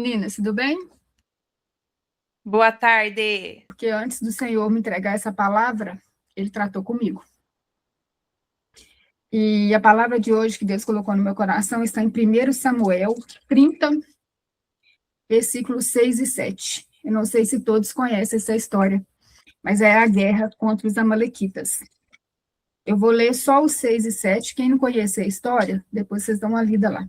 Meninas, tudo bem? Boa tarde. Porque antes do Senhor me entregar essa palavra, Ele tratou comigo. E a palavra de hoje que Deus colocou no meu coração está em 1 Samuel 30, versículos 6 e 7. Eu não sei se todos conhecem essa história, mas é a guerra contra os amalequitas. Eu vou ler só os 6 e 7. Quem não conhece a história, depois vocês dão uma lida lá.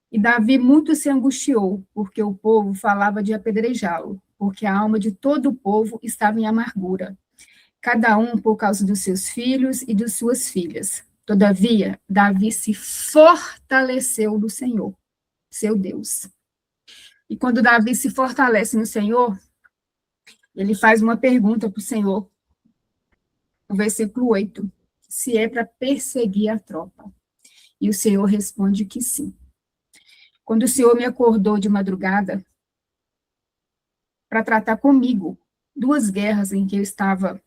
E Davi muito se angustiou, porque o povo falava de apedrejá-lo, porque a alma de todo o povo estava em amargura, cada um por causa dos seus filhos e de suas filhas. Todavia, Davi se fortaleceu no Senhor, seu Deus. E quando Davi se fortalece no Senhor, ele faz uma pergunta para o Senhor, no versículo 8, se é para perseguir a tropa. E o Senhor responde que sim. Quando o Senhor me acordou de madrugada para tratar comigo duas guerras em que eu estava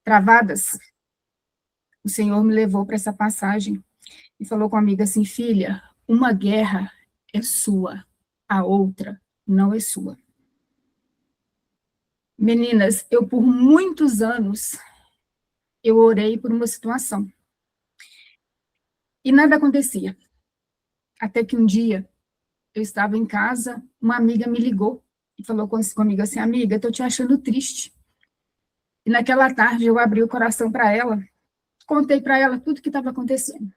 travadas, o Senhor me levou para essa passagem e falou comigo assim: filha, uma guerra é sua, a outra não é sua. Meninas, eu por muitos anos, eu orei por uma situação e nada acontecia. Até que um dia, eu estava em casa, uma amiga me ligou e falou comigo assim: amiga, estou te achando triste. E naquela tarde eu abri o coração para ela, contei para ela tudo o que estava acontecendo.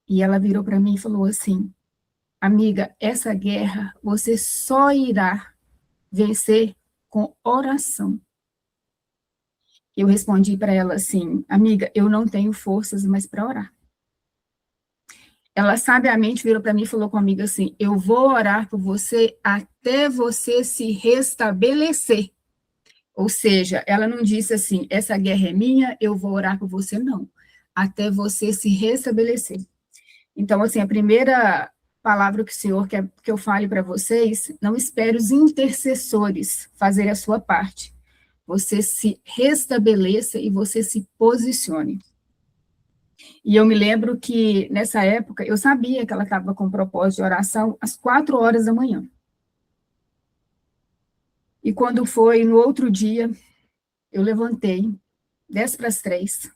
E ela virou para mim e falou assim: amiga, essa guerra você só irá vencer com oração. Eu respondi para ela assim: amiga, eu não tenho forças mais para orar. Ela sabiamente virou para mim e falou comigo assim: eu vou orar por você até você se restabelecer. Ou seja, ela não disse assim: essa guerra é minha, eu vou orar por você, não. Até você se restabelecer. Então, assim, a primeira palavra que o Senhor quer que eu fale para vocês: não espere os intercessores fazerem a sua parte. Você se restabeleça e você se posicione. E eu me lembro que, nessa época, eu sabia que ela estava com propósito de oração às 4 horas da manhã. E quando foi no outro dia, eu levantei, 10 para as 3,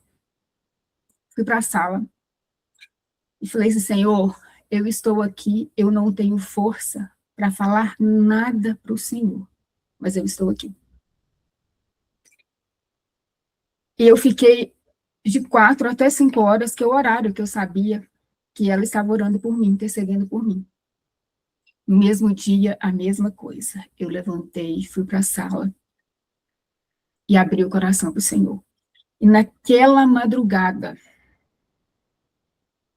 fui para a sala e falei assim: Senhor, eu estou aqui, eu não tenho força para falar nada para o Senhor, mas eu estou aqui. E eu fiquei de 4 até 5 horas, que é o horário que eu sabia que ela estava orando por mim, intercedendo por mim. No mesmo dia, a mesma coisa. Eu levantei, fui para a sala e abri o coração para o Senhor. E naquela madrugada,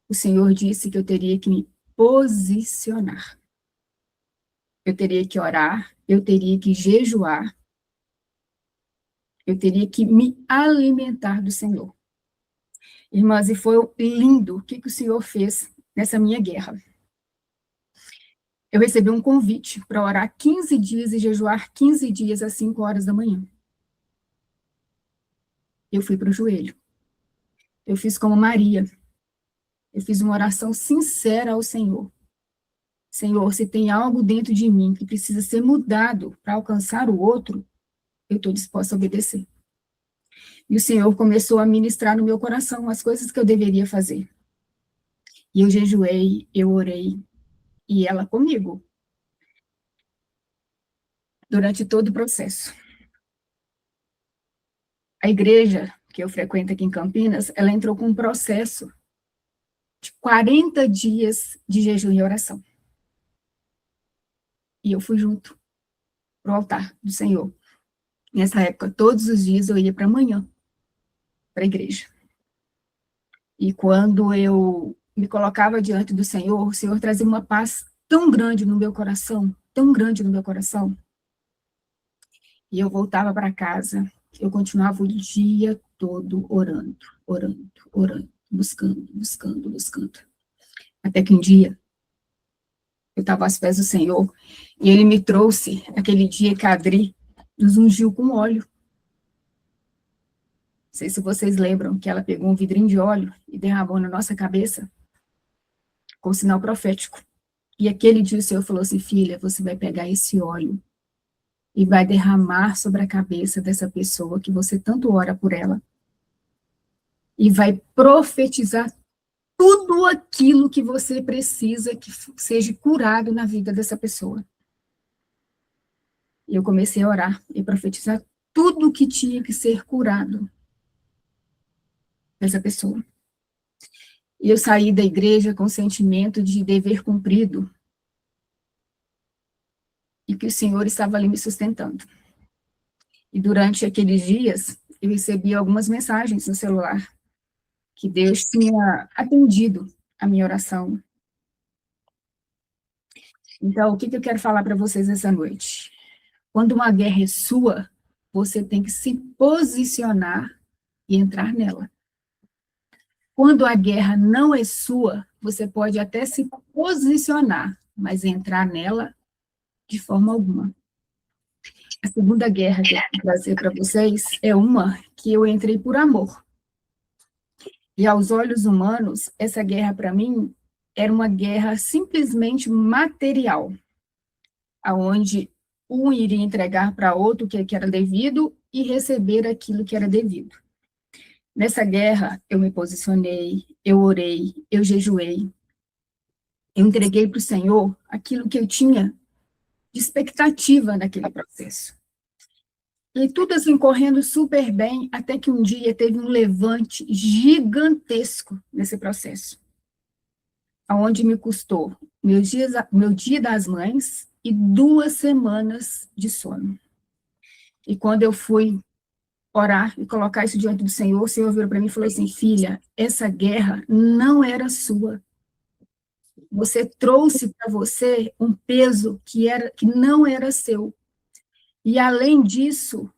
o Senhor disse que eu teria que me posicionar. Eu teria que orar, eu teria que jejuar, eu teria que me alimentar do Senhor. Irmãs, e foi lindo o que o Senhor fez nessa minha guerra. Eu recebi um convite para orar 15 dias e jejuar 15 dias às 5 horas da manhã. Eu fui para o joelho. Eu fiz como Maria. Eu fiz uma oração sincera ao Senhor. Senhor, se tem algo dentro de mim que precisa ser mudado para alcançar o outro, eu estou disposta a obedecer. E o Senhor começou a ministrar no meu coração as coisas que eu deveria fazer. E eu jejuei, eu orei, e ela comigo, durante todo o processo. A igreja que eu frequento aqui em Campinas, ela entrou com um processo de 40 dias de jejum e oração. E eu fui junto para o altar do Senhor. Nessa época, todos os dias eu ia para amanhã, para a igreja. E quando eu me colocava diante do Senhor, o Senhor trazia uma paz tão grande no meu coração, tão grande no meu coração. E eu voltava para casa, eu continuava o dia todo orando, orando, orando, buscando, buscando, buscando. Até que um dia, eu estava aos pés do Senhor, e Ele me trouxe, aquele dia que a Adri nos ungiu com óleo. Não sei se vocês lembram que ela pegou um vidrinho de óleo e derramou na nossa cabeça, com sinal profético. E aquele dia o Senhor falou assim, filha, você vai pegar esse óleo e vai derramar sobre a cabeça dessa pessoa que você tanto ora por ela, e vai profetizar tudo aquilo que você precisa que seja curado na vida dessa pessoa. E eu comecei a orar e profetizar tudo que tinha que ser curado dessa pessoa. E eu saí da igreja com o sentimento de dever cumprido, e que o Senhor estava ali me sustentando. E durante aqueles dias, eu recebi algumas mensagens no celular, que Deus tinha atendido a minha oração. Então, o que eu quero falar para vocês essa noite? Quando uma guerra é sua, você tem que se posicionar e entrar nela. Quando a guerra não é sua, você pode até se posicionar, mas entrar nela de forma alguma. A segunda guerra que eu vou trazer para vocês é uma que eu entrei por amor. E aos olhos humanos, essa guerra para mim era uma guerra simplesmente material, aonde um iria entregar para outro o que era devido e receber aquilo que era devido. Nessa guerra, eu me posicionei, eu orei, eu jejuei, eu entreguei para o Senhor aquilo que eu tinha de expectativa naquele processo. E tudo assim correndo super bem, até que um dia teve um levante gigantesco nesse processo, aonde me custou meu dia das mães e 2 semanas de sono. E quando eu fui orar e colocar isso diante do Senhor, o Senhor virou para mim e falou assim, filha, essa guerra não era sua. Você trouxe para você um peso que não era seu. E, além disso,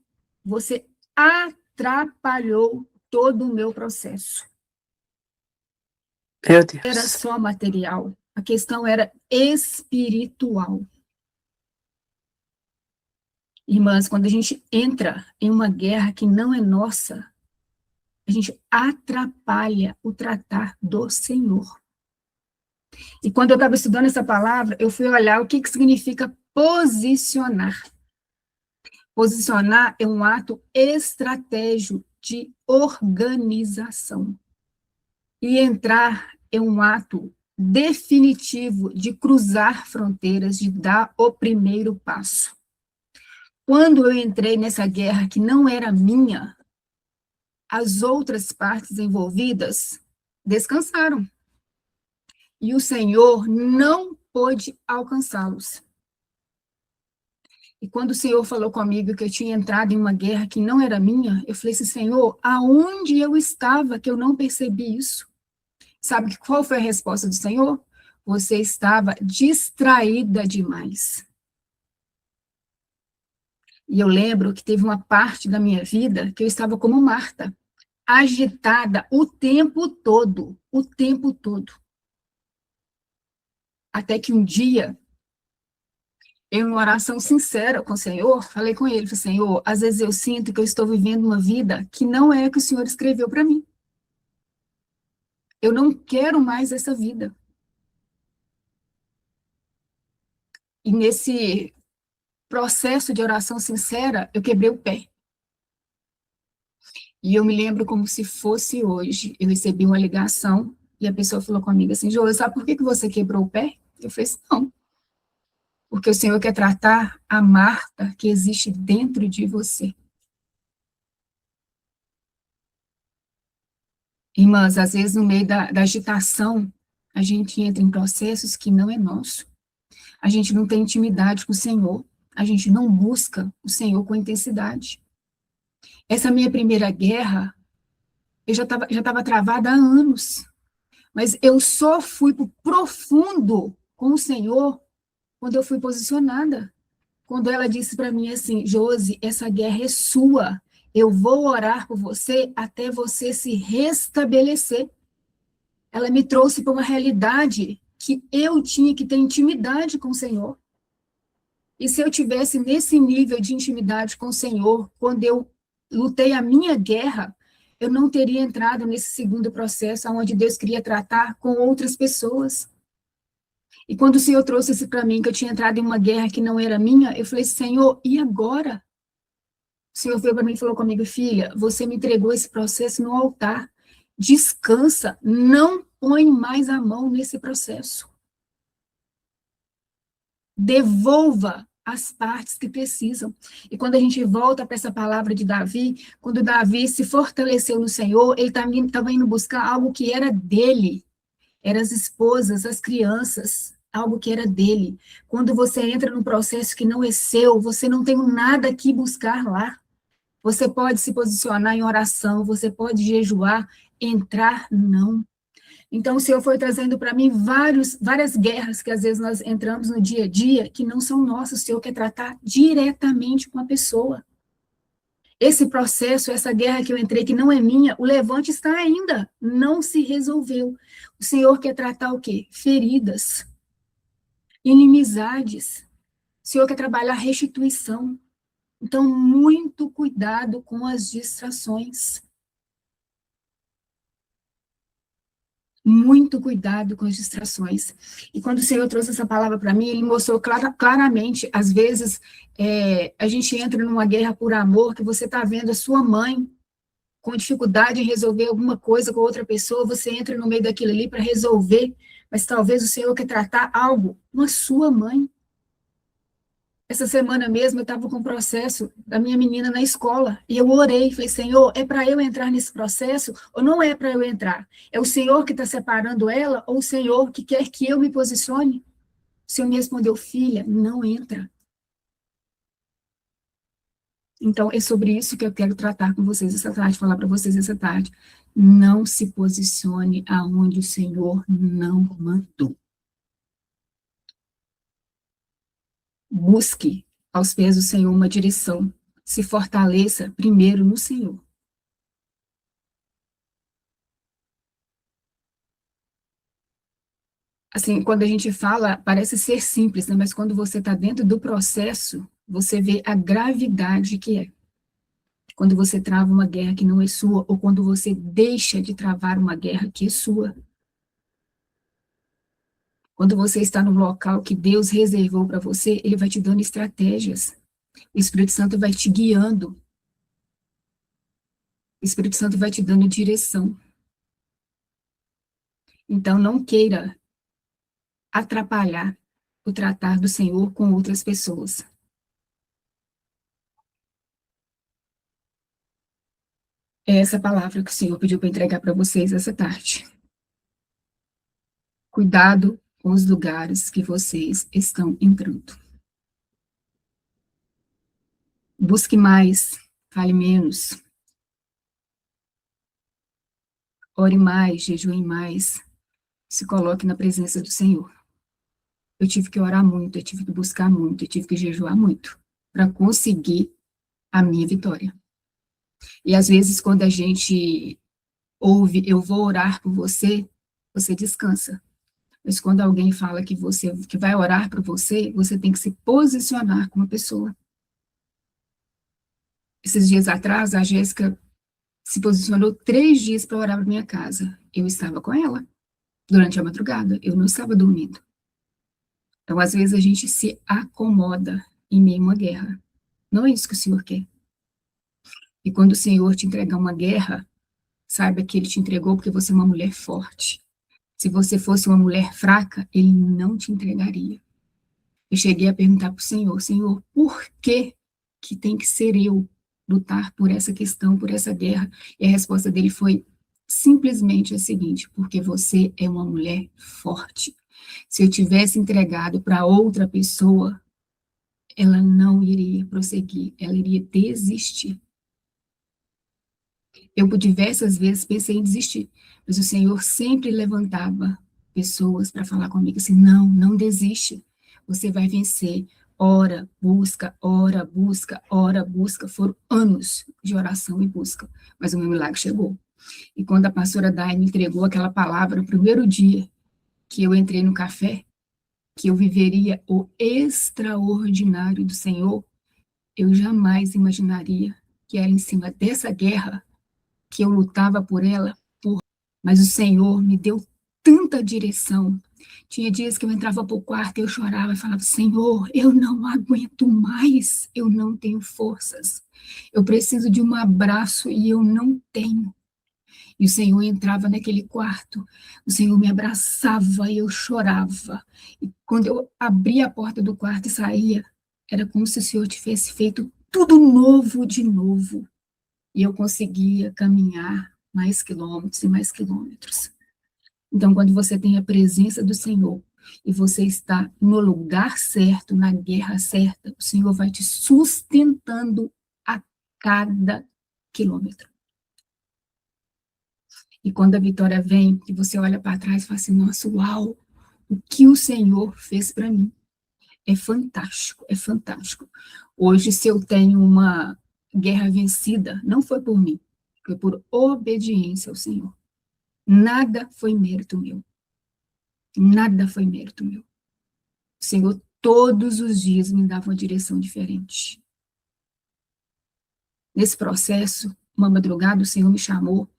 você atrapalhou todo o meu processo. Meu Deus. Era só material. A questão era espiritual. Irmãs, quando a gente entra em uma guerra que não é nossa, a gente atrapalha o tratar do Senhor. E quando eu estava estudando essa palavra, eu fui olhar o que significa posicionar. Posicionar é um ato estratégico de organização. E entrar é um ato definitivo de cruzar fronteiras, de dar o primeiro passo. Quando eu entrei nessa guerra que não era minha, as outras partes envolvidas descansaram. E o Senhor não pôde alcançá-los. E quando o Senhor falou comigo que eu tinha entrado em uma guerra que não era minha, eu falei assim, Senhor, aonde eu estava que eu não percebi isso? Sabe qual foi a resposta do Senhor? Você estava distraída demais. E eu lembro que teve uma parte da minha vida que eu estava como Marta, agitada o tempo todo, o tempo todo. Até que um dia, em uma oração sincera com o Senhor, falei com ele, falei, Senhor, às vezes eu sinto que eu estou vivendo uma vida que não é a que o Senhor escreveu para mim. Eu não quero mais essa vida. E nesse processo de oração sincera, eu quebrei o pé. E eu me lembro como se fosse hoje. Eu recebi uma ligação e a pessoa falou comigo assim, João, sabe por que você quebrou o pé? Eu falei assim, não. Porque o Senhor quer tratar a Marta que existe dentro de você. Irmãs, às vezes no meio da agitação, a gente entra em processos que não é nosso. A gente não tem intimidade com o Senhor. A gente não busca o Senhor com intensidade. Essa minha primeira guerra, eu já estava travada há anos. Mas eu só fui para o profundo com o Senhor quando eu fui posicionada. Quando ela disse para mim assim, Josi, essa guerra é sua. Eu vou orar por você até você se restabelecer. Ela me trouxe para uma realidade que eu tinha que ter intimidade com o Senhor. E se eu tivesse nesse nível de intimidade com o Senhor, quando eu lutei a minha guerra, eu não teria entrado nesse segundo processo, onde Deus queria tratar com outras pessoas. E quando o Senhor trouxe isso para mim, que eu tinha entrado em uma guerra que não era minha, eu falei, Senhor, e agora? O Senhor veio para mim e falou comigo, filha, você me entregou esse processo no altar. Descansa, não põe mais a mão nesse processo. Devolva as partes que precisam. E quando a gente volta para essa palavra de Davi, quando Davi se fortaleceu no Senhor, ele estava indo buscar algo que era dele. Eram as esposas, as crianças, algo que era dele. Quando você entra num processo que não é seu, você não tem nada que buscar lá. Você pode se posicionar em oração, você pode jejuar, entrar, não. Então, o Senhor foi trazendo para mim várias guerras que às vezes nós entramos no dia a dia que não são nossas. O Senhor quer tratar diretamente com a pessoa. Esse processo, essa guerra que eu entrei, que não é minha, o levante está ainda, não se resolveu. O Senhor quer tratar o quê? Feridas, inimizades. O Senhor quer trabalhar restituição. Então, muito cuidado com as distrações. Muito cuidado com as distrações. E quando o Senhor trouxe essa palavra para mim, ele mostrou claramente, às vezes, a gente entra numa guerra por amor, que você está vendo a sua mãe com dificuldade em resolver alguma coisa com outra pessoa, você entra no meio daquilo ali para resolver, mas talvez o Senhor quer tratar algo com a sua mãe. Essa semana mesmo eu estava com um processo da minha menina na escola, e eu orei, falei, Senhor, é para eu entrar nesse processo ou não é para eu entrar? É o Senhor que está separando ela ou o Senhor que quer que eu me posicione? O Senhor me respondeu, filha, não entra. Então, é sobre isso que eu quero tratar com vocês essa tarde, falar para vocês essa tarde. Não se posicione aonde o Senhor não mandou. Busque aos pés do Senhor uma direção. Se fortaleça primeiro no Senhor. Assim, quando a gente fala, parece ser simples, né? Mas quando você está dentro do processo, você vê a gravidade que é. Quando você trava uma guerra que não é sua, ou quando você deixa de travar uma guerra que é sua. Quando você está no local que Deus reservou para você, Ele vai te dando estratégias. O Espírito Santo vai te guiando. O Espírito Santo vai te dando direção. Então, não queira atrapalhar o tratar do Senhor com outras pessoas. É essa palavra que o Senhor pediu para entregar para vocês essa tarde. Cuidado com os lugares que vocês estão entrando. Busque mais, fale menos. Ore mais, jejue mais. Se coloque na presença do Senhor. Eu tive que orar muito, eu tive que buscar muito, eu tive que jejuar muito para conseguir a minha vitória. E às vezes, quando a gente ouve, eu vou orar por você, você descansa. Mas quando alguém fala que vai orar por você, você tem que se posicionar como pessoa. Esses dias atrás, a Jéssica se posicionou 3 dias para orar para minha casa. Eu estava com ela durante a madrugada, eu não estava dormindo. Então, às vezes, a gente se acomoda em meio a uma guerra. Não é isso que o Senhor quer. E quando o Senhor te entregar uma guerra, saiba que Ele te entregou porque você é uma mulher forte. Se você fosse uma mulher fraca, Ele não te entregaria. Eu cheguei a perguntar para o Senhor, Senhor, por que tem que ser eu lutar por essa questão, por essa guerra? E a resposta dele foi simplesmente a seguinte, porque você é uma mulher forte. Se eu tivesse entregado para outra pessoa, ela não iria prosseguir, ela iria desistir. Eu, por diversas vezes, pensei em desistir, mas o Senhor sempre levantava pessoas para falar comigo assim, não desiste, você vai vencer. Ora, busca, ora, busca, ora, busca. Foram anos de oração e busca, mas o meu milagre chegou. E quando a pastora Dai me entregou aquela palavra, no primeiro dia que eu entrei no café, que eu viveria o extraordinário do Senhor, eu jamais imaginaria que era em cima dessa guerra que eu lutava por ela, mas o Senhor me deu tanta direção Tinha dias que eu entrava para o quarto e eu chorava e falava, Senhor, eu não aguento mais, eu não tenho forças. Eu preciso de um abraço e eu não tenho. E o Senhor entrava naquele quarto, o Senhor me abraçava e eu chorava. E quando eu abria a porta do quarto e saía, era como se o Senhor tivesse feito tudo novo de novo. E eu conseguia caminhar mais quilômetros e mais quilômetros. Então, quando você tem a presença do Senhor e você está no lugar certo, na guerra certa, o Senhor vai te sustentando a cada quilômetro. E quando a vitória vem, que você olha para trás e fala assim, nossa, uau, o que o Senhor fez para mim. É fantástico, é fantástico. Hoje, se eu tenho uma guerra vencida, não foi por mim, foi por obediência ao Senhor. Nada foi mérito meu. Nada foi mérito meu. O Senhor todos os dias me dava uma direção diferente. Nesse processo, uma madrugada, o Senhor me chamou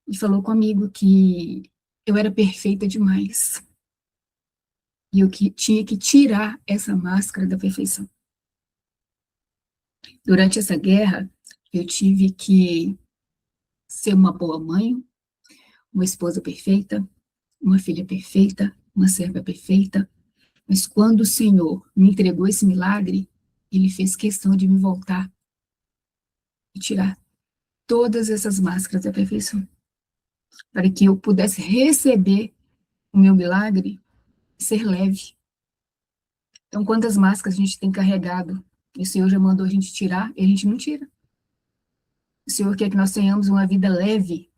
e falou comigo que eu era perfeita demais. E eu tinha que tirar essa máscara da perfeição. Durante essa guerra, eu tive que ser uma boa mãe, uma esposa perfeita, uma filha perfeita, uma serva perfeita. Mas quando o Senhor me entregou esse milagre, Ele fez questão de me voltar e tirar todas essas máscaras da perfeição, para que eu pudesse receber o meu milagre e ser leve. Então, quantas máscaras a gente tem carregado, e o Senhor já mandou a gente tirar, e a gente não tira. O Senhor quer que nós tenhamos uma vida leve,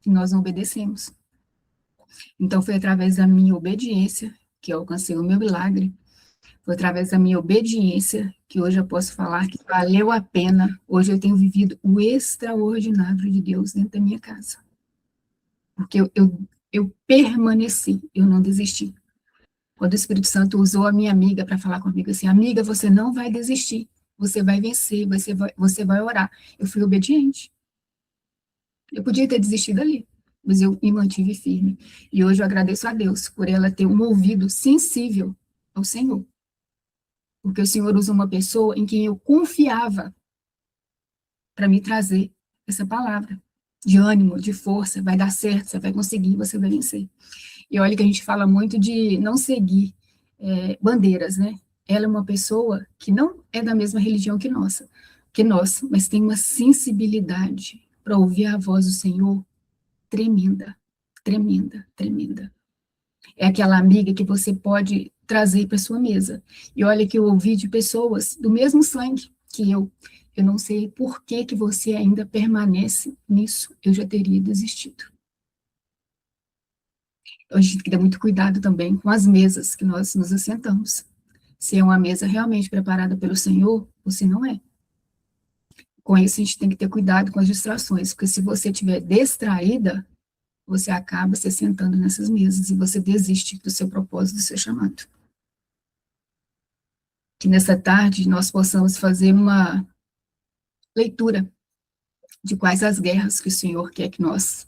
que nós não obedecemos. Então, foi através da minha obediência que eu alcancei o meu milagre, foi através da minha obediência que hoje eu posso falar que valeu a pena. Hoje eu tenho vivido o extraordinário de Deus dentro da minha casa. Porque eu permaneci, eu não desisti. Quando o Espírito Santo usou a minha amiga para falar comigo assim, amiga, você não vai desistir, você vai vencer, você vai orar. Eu fui obediente. Eu podia ter desistido ali, mas eu me mantive firme. E hoje eu agradeço a Deus por ela ter um ouvido sensível ao Senhor. Porque o Senhor usa uma pessoa em quem eu confiava para me trazer essa palavra de ânimo, de força, vai dar certo, você vai conseguir, você vai vencer. E olha que a gente fala muito de não seguir bandeiras, né? Ela é uma pessoa que não é da mesma religião que nós, mas tem uma sensibilidade para ouvir a voz do Senhor tremenda, tremenda, tremenda. É aquela amiga que você pode trazer para sua mesa. E olha que eu ouvi de pessoas do mesmo sangue que eu não sei por que você ainda permanece nisso, eu já teria desistido. A gente tem que ter muito cuidado também com as mesas que nós nos assentamos. Se é uma mesa realmente preparada pelo Senhor, ou se não é. Com isso, a gente tem que ter cuidado com as distrações, porque se você estiver distraída, você acaba se sentando nessas mesas e você desiste do seu propósito, do seu chamado. Que nessa tarde nós possamos fazer uma leitura de quais as guerras que o Senhor quer que nós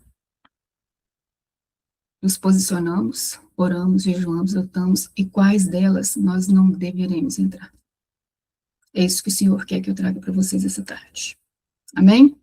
nos posicionamos, oramos, jejuamos, lutamos, e quais delas nós não deveremos entrar. É isso que o Senhor quer que eu traga para vocês essa tarde. Amém?